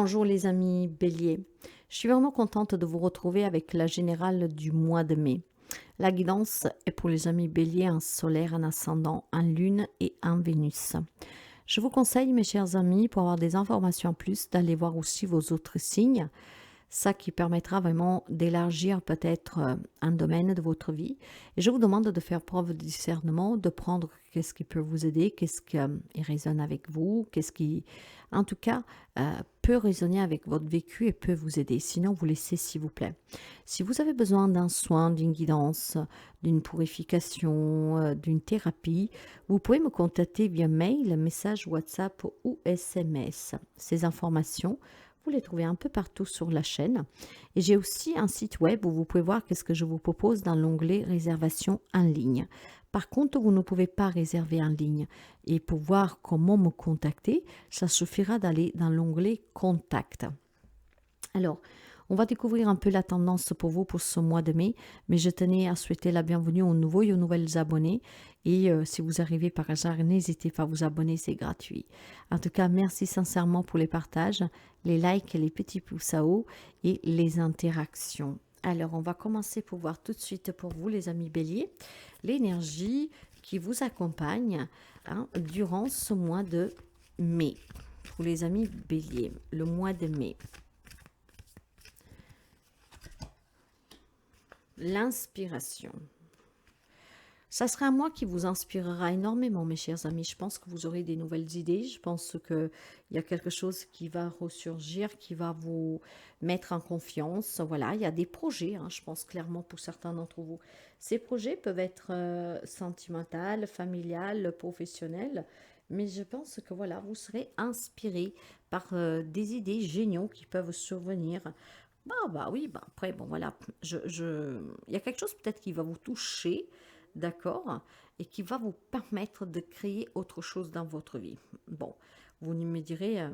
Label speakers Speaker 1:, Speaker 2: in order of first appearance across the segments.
Speaker 1: Bonjour les amis béliers, je suis vraiment contente de vous retrouver avec la générale du mois de mai. La guidance est pour les amis béliers en solaire, en ascendant, en lune et en Vénus. Je vous conseille mes chers amis, pour avoir des informations en plus, d'aller voir aussi vos autres signes. Ça qui permettra vraiment d'élargir peut-être un domaine de votre vie. Et je vous demande de faire preuve de discernement, de prendre qu'est-ce qui peut vous aider, qu'est-ce qui résonne avec vous, qu'est-ce qui, en tout cas, peut résonner avec votre vécu et peut vous aider. Sinon, vous laissez, s'il vous plaît. Si vous avez besoin d'un soin, d'une guidance, d'une purification, d'une thérapie, vous pouvez me contacter via mail, message WhatsApp ou SMS. Ces informations, vous les trouvez un peu partout sur la chaîne. Et j'ai aussi un site web où vous pouvez voir qu'est-ce que je vous propose dans l'onglet réservation en ligne. Par contre, vous ne pouvez pas réserver en ligne. Et pour voir comment me contacter, ça suffira d'aller dans l'onglet contact. Alors, on va découvrir un peu la tendance pour vous pour ce mois de mai, mais je tenais à souhaiter la bienvenue aux nouveaux et aux nouvelles abonnés. Et si vous arrivez par hasard, n'hésitez pas à vous abonner, c'est gratuit. En tout cas, merci sincèrement pour les partages, les likes, les petits pouces à haut et les interactions. Alors, on va commencer pour voir tout de suite pour vous, les amis béliers, l'énergie qui vous accompagne durant ce mois de mai. Pour les amis béliers, le mois de mai. L'inspiration. Ça sera un mois qui vous inspirera énormément, mes chers amis. Je pense que vous aurez des nouvelles idées. Je pense qu'il y a quelque chose qui va ressurgir, qui va vous mettre en confiance. Voilà, il y a des projets, je pense clairement pour certains d'entre vous. Ces projets peuvent être sentimentaux, familiales, professionnels. Mais je pense que voilà, vous serez inspiré par des idées géniaux qui peuvent survenir. Bah oui, bah après, bon voilà, il y a quelque chose peut-être qui va vous toucher, d'accord, et qui va vous permettre de créer autre chose dans votre vie. Bon, vous me direz,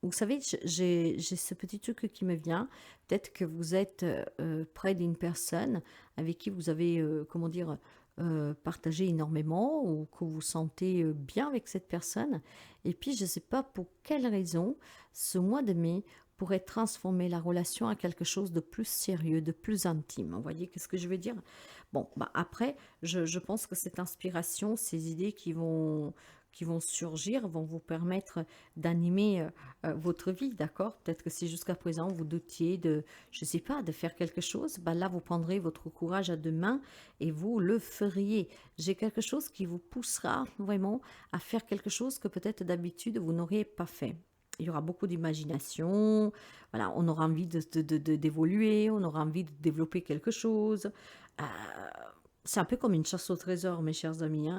Speaker 1: vous savez, j'ai ce petit truc qui me vient, peut-être que vous êtes près d'une personne avec qui vous avez, comment dire, partagé énormément ou que vous sentez bien avec cette personne. Et puis, je ne sais pas pour quelle raison, ce mois de mai pourrait transformer la relation à quelque chose de plus sérieux, de plus intime. Vous voyez qu'est-ce que je veux dire? Bon, bah après, je pense que cette inspiration, ces idées qui vont surgir, vont vous permettre d'animer votre vie, d'accord? Peut-être que si jusqu'à présent vous doutiez de, je sais pas, de faire quelque chose, bah là vous prendrez votre courage à deux mains et vous le feriez. J'ai quelque chose qui vous poussera vraiment à faire quelque chose que peut-être d'habitude vous n'auriez pas fait. Il y aura beaucoup d'imagination, voilà, on aura envie d'évoluer, on aura envie de développer quelque chose. Euh, c'est un peu comme une chasse au trésor, mes chers amis.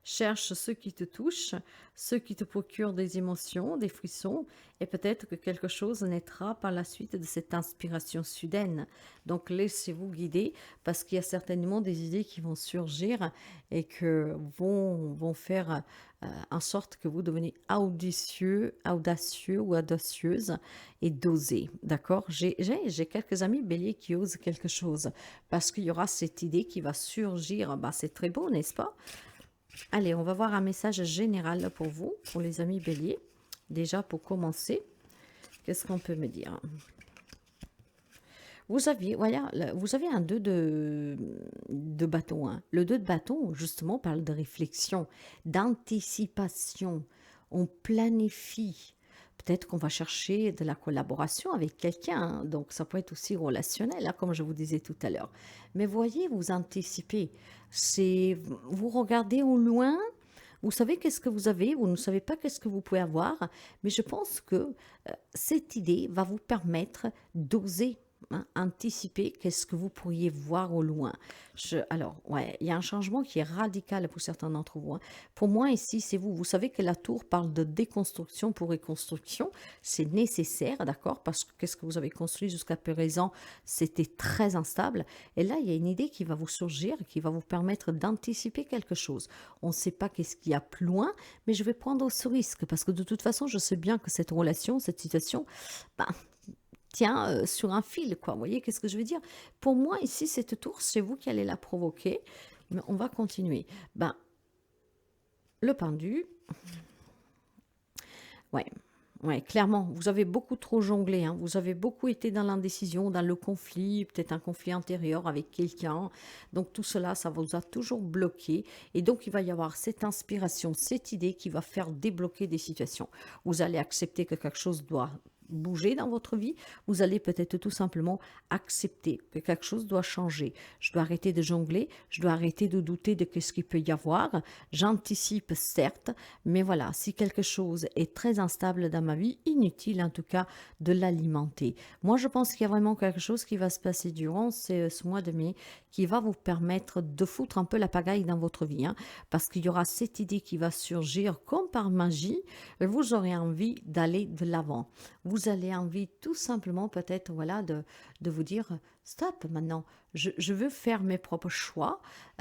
Speaker 1: Cherche ceux qui te touchent, ceux qui te procurent des émotions, des frissons, et peut-être que quelque chose naîtra par la suite de cette inspiration soudaine. Donc laissez-vous guider, parce qu'il y a certainement des idées qui vont surgir et que vont faire en sorte que vous devenez audacieux ou audacieuse et d'oser. D'accord? J'ai quelques amis béliers qui osent quelque chose, parce qu'il y aura cette idée qui va surgir. Bah, c'est très beau, n'est-ce pas? Allez, on va voir un message général pour vous, pour les amis béliers. Déjà, pour commencer, qu'est-ce qu'on peut me dire? Vous aviez, voilà, vous avez un 2 de bâton. Le 2 de bâton, justement, parle de réflexion, d'anticipation. On planifie. Peut-être qu'on va chercher de la collaboration avec quelqu'un. Donc, ça peut être aussi relationnel, comme je vous disais tout à l'heure. Mais voyez, vous anticipez. Vous regardez au loin. Vous savez qu'est-ce que vous avez, vous ne savez pas qu'est-ce que vous pouvez avoir, mais je pense que cette idée va vous permettre d'oser anticiper qu'est-ce que vous pourriez voir au loin. Alors, ouais, il y a un changement qui est radical pour certains d'entre vous. Pour moi, ici, c'est vous. Vous savez que la tour parle de déconstruction pour reconstruction. C'est nécessaire, d'accord? Parce que qu'est-ce que vous avez construit jusqu'à présent, c'était très instable. Et là, il y a une idée qui va vous surgir, qui va vous permettre d'anticiper quelque chose. On ne sait pas qu'est-ce qu'il y a plus loin, mais je vais prendre ce risque parce que de toute façon, je sais bien que cette relation, cette situation, ben, tient sur un fil, quoi. Vous voyez, qu'est-ce que je veux dire? Pour moi, ici, cette tour, c'est vous qui allez la provoquer. Mais on va continuer. Ben, le pendu, ouais. Ouais, clairement, vous avez beaucoup trop jonglé, hein. Vous avez beaucoup été dans l'indécision, dans le conflit, peut-être un conflit intérieur avec quelqu'un. Donc tout cela, ça vous a toujours bloqué. Et donc il va y avoir cette inspiration, cette idée qui va faire débloquer des situations. Vous allez accepter que quelque chose doit bouger dans votre vie. Vous allez peut-être tout simplement accepter que quelque chose doit changer. Je dois arrêter de jongler, je dois arrêter de douter de ce qu'il peut y avoir. J'anticipe certes, mais voilà, si quelque chose est très instable dans ma vie, inutile en tout cas de l'alimenter. Moi, je pense qu'il y a vraiment quelque chose qui va se passer durant ce mois de mai qui va vous permettre de foutre un peu la pagaille dans votre vie, hein, parce qu'il y aura cette idée qui va surgir comme par magie. Vous aurez envie d'aller de l'avant. Vous allez envie tout simplement peut-être voilà de vous dire stop maintenant. Je veux faire mes propres choix.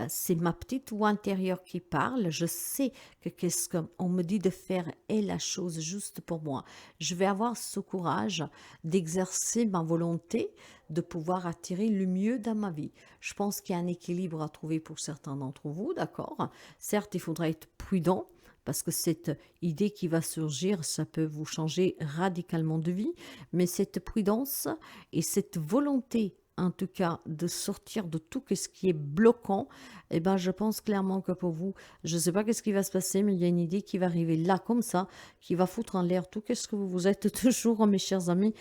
Speaker 1: C'est ma petite voix intérieure qui parle. Je sais que qu'est-ce qu'on me dit de faire est la chose juste pour moi. Je vais avoir ce courage d'exercer ma volonté, de pouvoir attirer le mieux dans ma vie. Je pense qu'il y a un équilibre à trouver pour certains d'entre vous, d'accord? Certes, il faudra être prudent parce que cette idée qui va surgir, ça peut vous changer radicalement de vie, mais cette prudence et cette volonté en tout cas de sortir de tout ce qui est bloquant, eh ben, je pense clairement que pour vous, je ne sais pas qu'est-ce qui va se passer, mais il y a une idée qui va arriver là comme ça, qui va foutre en l'air tout ce que vous vous êtes toujours, mes chers amis,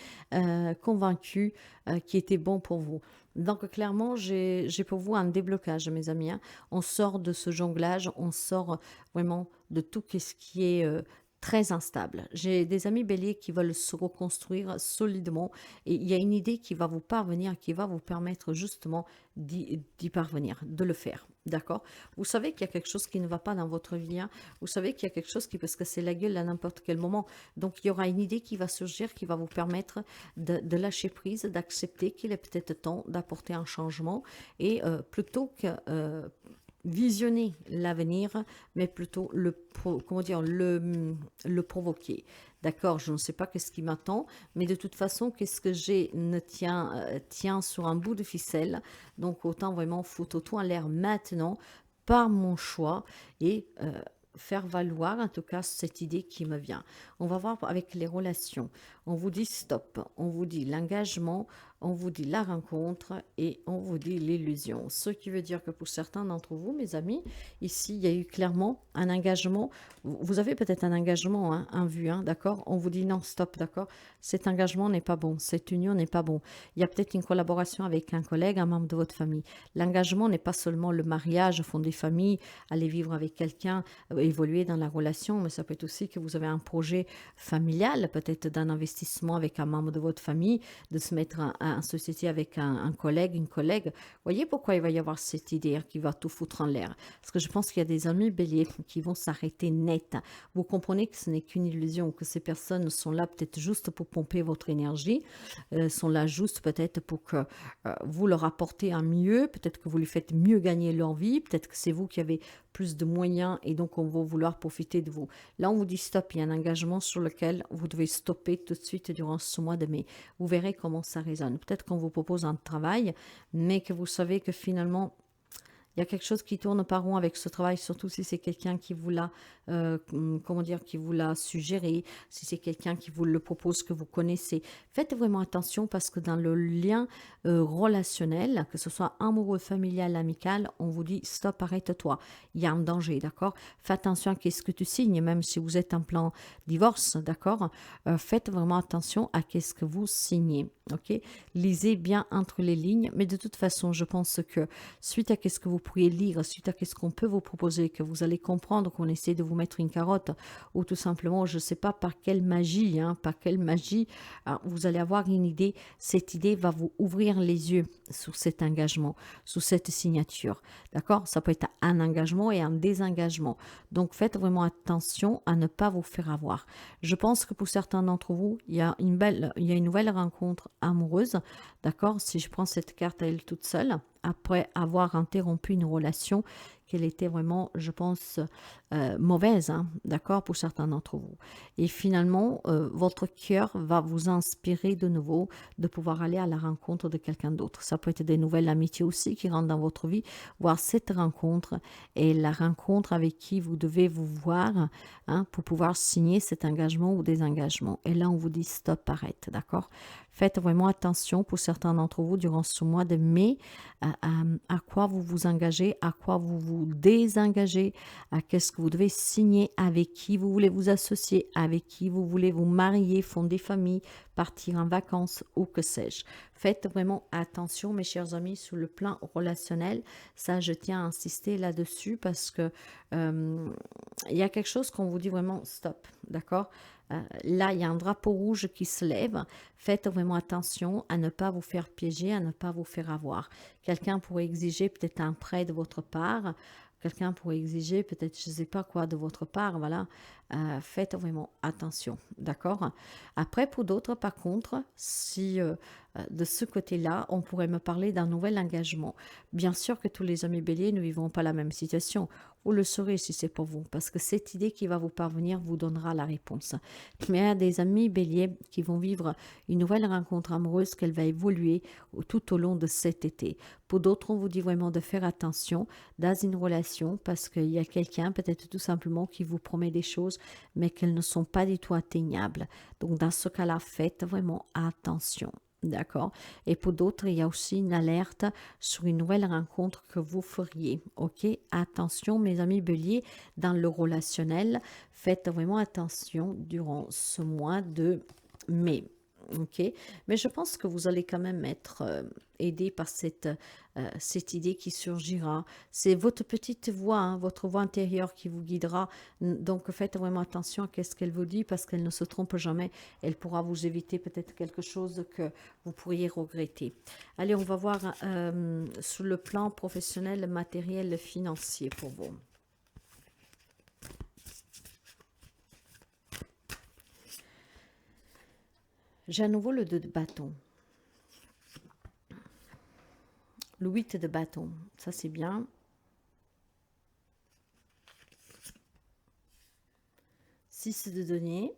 Speaker 1: convaincus qui était bon pour vous. Donc clairement, j'ai pour vous un déblocage, mes amis, hein. On sort de ce jonglage, on sort vraiment de tout ce qui est très instable. J'ai des amis béliers qui veulent se reconstruire solidement et il y a une idée qui va vous parvenir, qui va vous permettre justement d'y parvenir, de le faire. D'accord? Vous savez qu'il y a quelque chose qui ne va pas dans votre vie, hein. Vous savez qu'il y a quelque chose qui peut se casser la gueule à n'importe quel moment. Donc, il y aura une idée qui va surgir, qui va vous permettre de lâcher prise, d'accepter qu'il est peut-être temps d'apporter un changement et plutôt que visionner l'avenir, mais plutôt comment dire, le provoquer. D'accord, je ne sais pas qu'est-ce qui m'attend, mais de toute façon, qu'est-ce que j'ai ne tient sur un bout de ficelle. Donc autant vraiment foutre tout en l'air maintenant par mon choix et faire valoir en tout cas cette idée qui me vient. On va voir avec les relations. On vous dit stop, on vous dit l'engagement, on vous dit la rencontre et on vous dit l'illusion. Ce qui veut dire que pour certains d'entre vous, mes amis, ici, il y a eu clairement un engagement. Vous avez peut-être un engagement hein, en vue, hein, d'accord? On vous dit non, stop, d'accord? Cet engagement n'est pas bon, cette union n'est pas bon. Il y a peut-être une collaboration avec un collègue, un membre de votre famille. L'engagement n'est pas seulement le mariage, fonder famille, aller vivre avec quelqu'un, évoluer dans la relation, mais ça peut être aussi que vous avez un projet familial, peut-être d'un investissement avec un membre de votre famille, de se mettre en société avec un collègue, une collègue. Voyez pourquoi il va y avoir cette idée hein, qui va tout foutre en l'air. Parce que je pense qu'il y a des amis béliers qui vont s'arrêter net. Vous comprenez que ce n'est qu'une illusion, que ces personnes sont là peut-être juste pour pomper votre énergie, sont là juste peut-être pour que vous leur apportez un mieux, peut-être que vous lui faites mieux gagner leur vie, peut-être que c'est vous qui avez plus de moyens et donc on va vouloir profiter de vous. Là, on vous dit stop, il y a un engagement sur lequel vous devez stopper tout de suite durant ce mois de mai. Vous verrez comment ça résonne. Peut-être qu'on vous propose un travail, mais que vous savez que finalement, il y a quelque chose qui tourne pas rond avec ce travail, surtout si c'est quelqu'un qui vous l'a, comment dire, qui vous l'a suggéré, si c'est quelqu'un qui vous le propose, que vous connaissez. Faites vraiment attention parce que dans le lien relationnel, que ce soit amoureux, familial, amical, on vous dit stop, arrête-toi. Il y a un danger, d'accord? Fais attention à ce que tu signes, même si vous êtes en plan divorce, d'accord? Faites vraiment attention à ce que vous signez, ok? Lisez bien entre les lignes, mais de toute façon, je pense que suite à ce que vous pourriez lire, suite à ce qu'on peut vous proposer, que vous allez comprendre qu'on essaie de vous mettre une carotte, ou tout simplement, je ne sais pas par quelle magie, hein, par quelle magie, vous allez avoir une idée. Cette idée va vous ouvrir les yeux sur cet engagement, sur cette signature. D'accord? Ça peut être un engagement et un désengagement. Donc, faites vraiment attention à ne pas vous faire avoir. Je pense que pour certains d'entre vous, il y a une nouvelle rencontre amoureuse. D'accord? Si je prends cette carte à elle toute seule, après avoir interrompu une relation qu'elle était vraiment, je pense, mauvaise, hein, d'accord, pour certains d'entre vous. Et finalement, votre cœur va vous inspirer de nouveau de pouvoir aller à la rencontre de quelqu'un d'autre. Ça peut être des nouvelles amitiés aussi qui rentrent dans votre vie, voir cette rencontre et la rencontre avec qui vous devez vous voir, hein, pour pouvoir signer cet engagement ou désengagement. Et là, on vous dit stop, arrête, d'accord? Faites vraiment attention pour certains d'entre vous durant ce mois de mai à quoi vous vous engagez, à quoi vous vous désengagez, à qu'est-ce que vous devez signer, avec qui vous voulez vous associer, avec qui vous voulez vous marier, fonder famille, partir en vacances ou que sais-je. Faites vraiment attention, mes chers amis, sur le plan relationnel. Ça, je tiens à insister là-dessus parce que il y a quelque chose qu'on vous dit vraiment stop, d'accord? Là, il y a un drapeau rouge qui se lève. Faites vraiment attention à ne pas vous faire piéger, à ne pas vous faire avoir. Quelqu'un pourrait exiger peut-être un prêt de votre part. Quelqu'un pourrait exiger peut-être, je ne sais pas quoi, de votre part. Voilà. Faites vraiment attention. D'accord? Après, pour d'autres, par contre, si de ce côté-là, on pourrait me parler d'un nouvel engagement. Bien sûr que tous les amis béliers ne vivront pas la même situation. Vous le saurez si c'est pour vous, parce que cette idée qui va vous parvenir vous donnera la réponse. Mais il y a des amis béliers qui vont vivre une nouvelle rencontre amoureuse qu'elle va évoluer tout au long de cet été. Pour d'autres, on vous dit vraiment de faire attention dans une relation parce qu'il y a quelqu'un, peut-être tout simplement, qui vous promet des choses, mais qu'elles ne sont pas du tout atteignables. Donc, dans ce cas-là, faites vraiment attention. D'accord. Et pour d'autres, il y a aussi une alerte sur une nouvelle rencontre que vous feriez. Ok. Attention, mes amis béliers, dans le relationnel, faites vraiment attention durant ce mois de mai. Ok, mais je pense que vous allez quand même être aidé par cette idée qui surgira. C'est votre petite voix, hein, votre voix intérieure qui vous guidera. Donc faites vraiment attention à ce qu'elle vous dit parce qu'elle ne se trompe jamais. Elle pourra vous éviter peut-être quelque chose que vous pourriez regretter. Allez, on va voir sur le plan professionnel, matériel, financier pour vous. J'ai à nouveau le 2 de bâton. Le 8 de bâton, ça c'est bien. 6 de denier.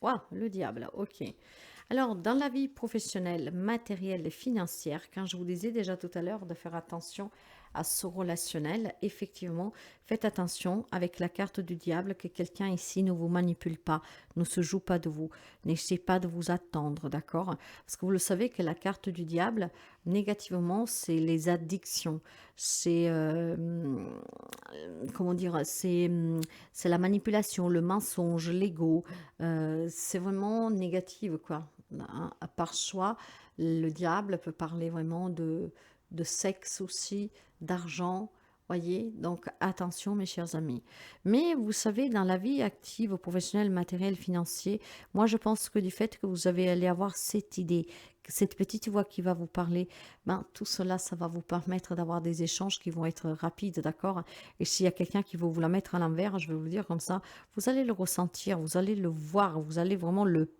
Speaker 1: Waouh, le diable, ok. Alors, dans la vie professionnelle, matérielle et financière, quand je vous disais déjà tout à l'heure de faire attention à ce relationnel, effectivement, faites attention avec la carte du diable que quelqu'un ici ne vous manipule pas, ne se joue pas de vous, n'essaie pas de vous attendre, d'accord? Parce que vous le savez que la carte du diable, négativement, c'est les addictions, c'est, comment dire, c'est la manipulation, le mensonge, l'ego, c'est vraiment négatif, quoi. Hein. Par choix, le diable peut parler vraiment de sexe aussi, d'argent, voyez, donc attention mes chers amis. Mais vous savez, dans la vie active, professionnelle, matérielle, financière, moi je pense que du fait que vous allez avoir cette idée, cette petite voix qui va vous parler, ben, tout cela, ça va vous permettre d'avoir des échanges qui vont être rapides, d'accord? Et s'il y a quelqu'un qui veut vous la mettre à l'envers, je vais vous dire comme ça, vous allez le ressentir, vous allez le voir, vous allez vraiment le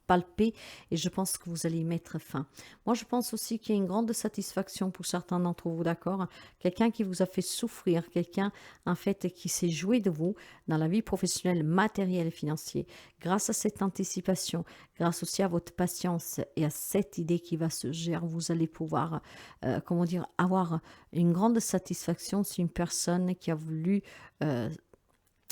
Speaker 1: palper et je pense que vous allez y mettre fin. Moi, je pense aussi qu'il y a une grande satisfaction pour certains d'entre vous, d'accord? Quelqu'un qui vous a fait souffrir, quelqu'un en fait qui s'est joué de vous dans la vie professionnelle, matérielle et financière. Grâce à cette anticipation, grâce aussi à votre patience et à cette idée qui va se gérer, vous allez pouvoir, comment dire, avoir une grande satisfaction sur une personne qui a voulu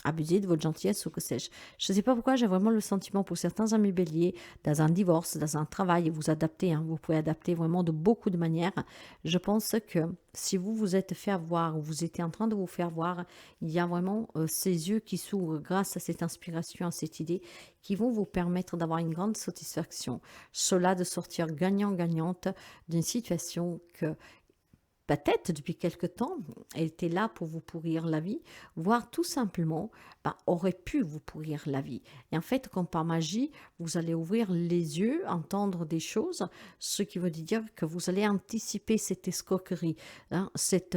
Speaker 1: abuser de votre gentillesse ou que sais-je. Je ne sais pas pourquoi j'ai vraiment le sentiment pour certains amis béliers, dans un divorce, dans un travail, vous adaptez, hein, vous pouvez adapter vraiment de beaucoup de manières. Je pense que si vous vous êtes fait avoir ou vous étiez en train de vous faire voir, il y a vraiment ces yeux qui s'ouvrent grâce à cette inspiration, à cette idée, qui vont vous permettre d'avoir une grande satisfaction. Cela de sortir gagnant-gagnante d'une situation que peut-être depuis quelque temps, elle était là pour vous pourrir la vie, voire tout simplement aurait pu vous pourrir la vie. Et en fait, comme par magie, vous allez ouvrir les yeux, entendre des choses, ce qui veut dire que vous allez anticiper cette escroquerie, hein, cette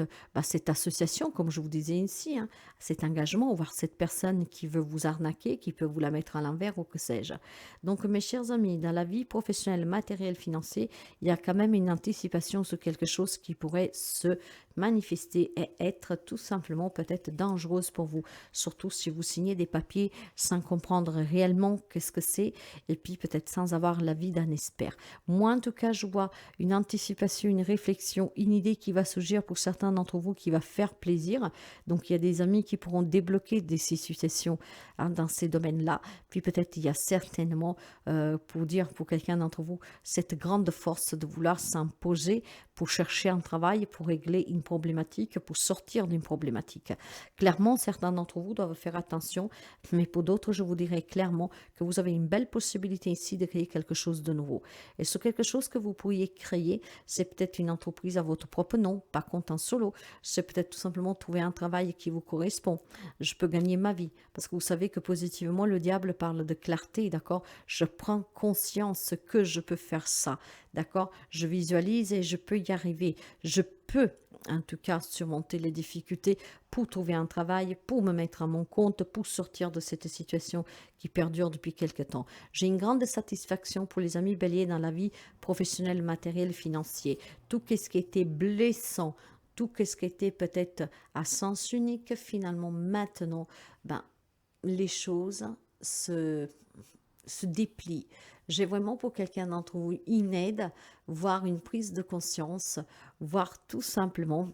Speaker 1: association, comme je vous disais ici, hein, cet engagement, voire cette personne qui veut vous arnaquer, qui peut vous la mettre à l'envers ou que sais-je. Donc, mes chers amis, dans la vie professionnelle, matérielle, financière, il y a quand même une anticipation sur quelque chose qui pourrait se manifester et être tout simplement peut-être dangereuse pour vous. Surtout si vous signez des papiers sans comprendre réellement qu'est-ce que c'est et puis peut-être sans avoir l'avis d'un expert. Moi, en tout cas, je vois une anticipation, une réflexion, une idée qui va surgir pour certains d'entre vous qui va faire plaisir. Donc, il y a des amis qui pourront débloquer des situations dans ces domaines-là. Puis peut-être il y a certainement, pour dire pour quelqu'un d'entre vous, cette grande force de vouloir s'imposer pour chercher un travail, pour régler une problématique, pour sortir d'une problématique. Clairement, certains d'entre vous doivent faire attention, mais pour d'autres, je vous dirais clairement que vous avez une belle possibilité ici de créer quelque chose de nouveau. Et ce quelque chose que vous pourriez créer, c'est peut-être une entreprise à votre propre nom, par contre en solo. C'est peut-être tout simplement trouver un travail qui vous correspond. Je peux gagner ma vie, parce que vous savez que positivement, le diable parle de clarté, d'accord? Je prends conscience que je peux faire ça, d'accord? Je visualise et je peux y arriver. Je peux, en tout cas, surmonter les difficultés pour trouver un travail, pour me mettre à mon compte, pour sortir de cette situation qui perdure depuis quelque temps. J'ai une grande satisfaction pour les amis béliers dans la vie professionnelle, matérielle, financière. Tout ce qui était blessant, tout ce qui était peut-être à sens unique, finalement, maintenant, ben, les choses se, se déplient. J'ai vraiment pour quelqu'un d'entre vous une aide, voire une prise de conscience, voire tout simplement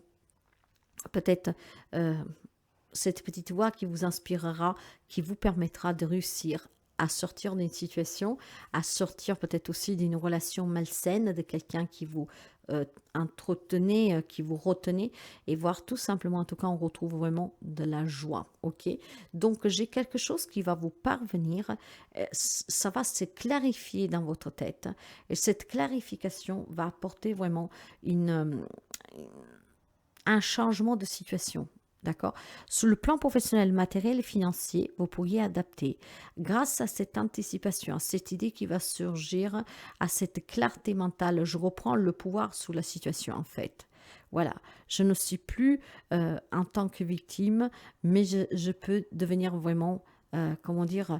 Speaker 1: peut-être cette petite voix qui vous inspirera, qui vous permettra de réussir à sortir d'une situation, à sortir peut-être aussi d'une relation malsaine de quelqu'un qui vous entretenait, qui vous retenait, et voir tout simplement, en tout cas, on retrouve vraiment de la joie, ok? Donc, j'ai quelque chose qui va vous parvenir, ça va se clarifier dans votre tête, et cette clarification va apporter vraiment un changement de situation. D'accord? Sur le plan professionnel, matériel et financier, vous pourriez adapter grâce à cette anticipation, à cette idée qui va surgir, à cette clarté mentale. Je reprends le pouvoir sous la situation en fait. Voilà, je ne suis plus en tant que victime, mais je peux devenir vraiment, comment dire,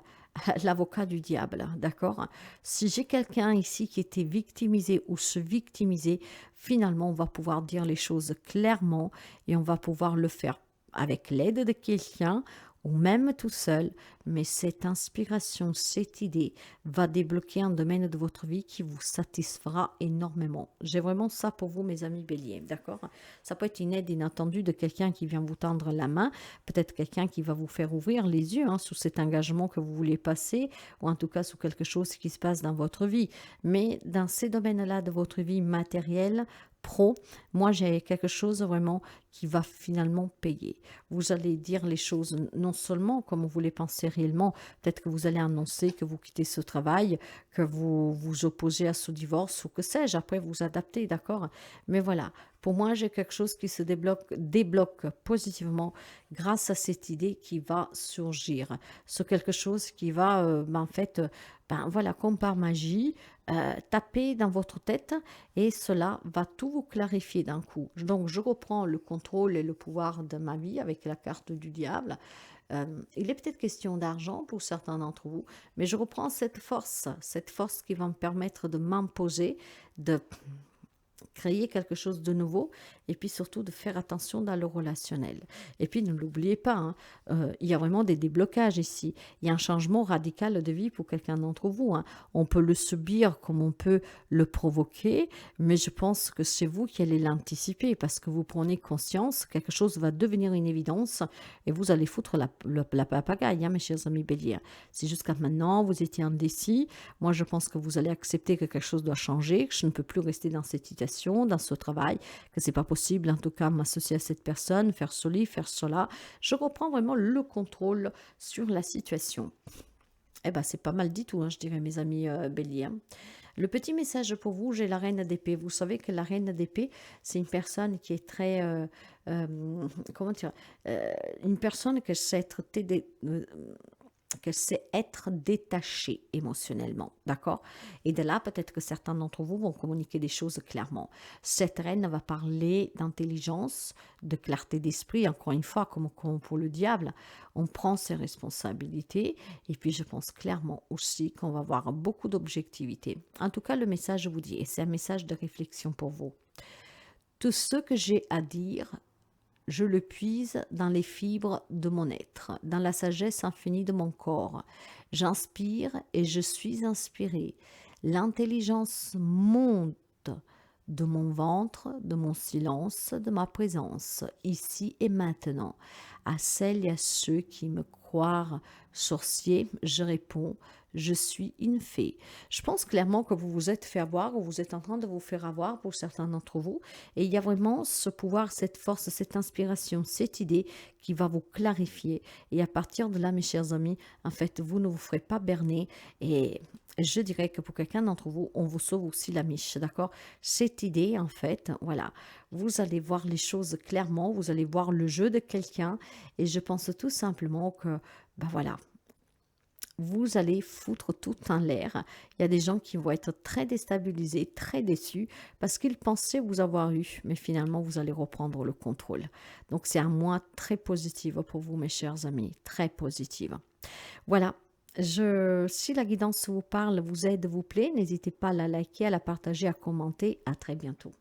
Speaker 1: l'avocat du diable, d'accord? Si j'ai quelqu'un ici qui était victimisé ou se victimiser, finalement, on va pouvoir dire les choses clairement et on va pouvoir le faire avec l'aide de quelqu'un ou même tout seul, mais cette inspiration, cette idée va débloquer un domaine de votre vie qui vous satisfera énormément. J'ai vraiment ça pour vous, mes amis béliers, d'accord? Ça peut être une aide inattendue de quelqu'un qui vient vous tendre la main, peut-être quelqu'un qui va vous faire ouvrir les yeux sur cet engagement que vous voulez passer, ou en tout cas sur quelque chose qui se passe dans votre vie. Mais dans ces domaines-là de votre vie matérielle, pro, moi j'ai quelque chose vraiment qui va finalement payer. Vous allez dire les choses non seulement comme vous les pensez réellement, peut-être que vous allez annoncer que vous quittez ce travail, que vous vous opposez à ce divorce ou que sais-je, après vous adaptez, d'accord? Mais voilà, pour moi j'ai quelque chose qui se débloque positivement grâce à cette idée qui va surgir. C'est quelque chose qui va, en fait, voilà, comme par magie, taper dans votre tête et cela va tout vous clarifier d'un coup. Donc, je reprends le contrôle et le pouvoir de ma vie avec la carte du diable. Il est peut-être question d'argent pour certains d'entre vous, mais je reprends cette force qui va me permettre de m'imposer, de créer quelque chose de nouveau et puis surtout de faire attention dans le relationnel. Et puis ne l'oubliez pas, il y a vraiment des déblocages ici. Il y a un changement radical de vie pour quelqu'un d'entre vous. On peut le subir comme on peut le provoquer, mais je pense que c'est vous qui allez l'anticiper parce que vous prenez conscience, quelque chose va devenir une évidence et vous allez foutre la papagaille, mes chers amis béliers. Si jusqu'à maintenant vous étiez indécis, moi je pense que vous allez accepter que quelque chose doit changer, que je ne peux plus rester dans cette situation, dans ce travail, que c'est pas possible en tout cas m'associer à cette personne, faire ceci, faire cela. Je reprends vraiment le contrôle sur la situation. Eh ben c'est pas mal dit tout, je dirais mes amis béliers. Le petit message pour vous, j'ai la reine d'épée. Vous savez que la reine d'épée, c'est une personne qui est très, comment dire, une personne qui sait être détaché émotionnellement, d'accord? Et de là, peut-être que certains d'entre vous vont communiquer des choses clairement. Cette reine va parler d'intelligence, de clarté d'esprit, encore une fois, comme pour le diable, on prend ses responsabilités, et puis je pense clairement aussi qu'on va avoir beaucoup d'objectivité. En tout cas, le message, je vous dis, et c'est un message de réflexion pour vous. Tout ce que j'ai à dire, je le puise dans les fibres de mon être, dans la sagesse infinie de mon corps. J'inspire et je suis inspirée. L'intelligence monte de mon ventre, de mon silence, de ma présence, ici et maintenant. À celles et à ceux qui me croient sorcier, je réponds, je suis une fée. Je pense clairement que vous vous êtes fait avoir ou vous êtes en train de vous faire avoir pour certains d'entre vous. Et il y a vraiment ce pouvoir, cette force, cette inspiration, cette idée qui va vous clarifier. Et à partir de là, mes chers amis, en fait, vous ne vous ferez pas berner. Et je dirais que pour quelqu'un d'entre vous, on vous sauve aussi la miche, d'accord? Cette idée, en fait, voilà, vous allez voir les choses clairement, vous allez voir le jeu de quelqu'un. Et je pense tout simplement que, ben voilà, vous allez foutre tout en l'air. Il y a des gens qui vont être très déstabilisés, très déçus, parce qu'ils pensaient vous avoir eu, mais finalement, vous allez reprendre le contrôle. Donc, c'est un mois très positif pour vous, mes chers amis, très positif. Voilà. Si la guidance vous parle, vous aide, vous plaît, n'hésitez pas à la liker, à la partager, à commenter. À très bientôt.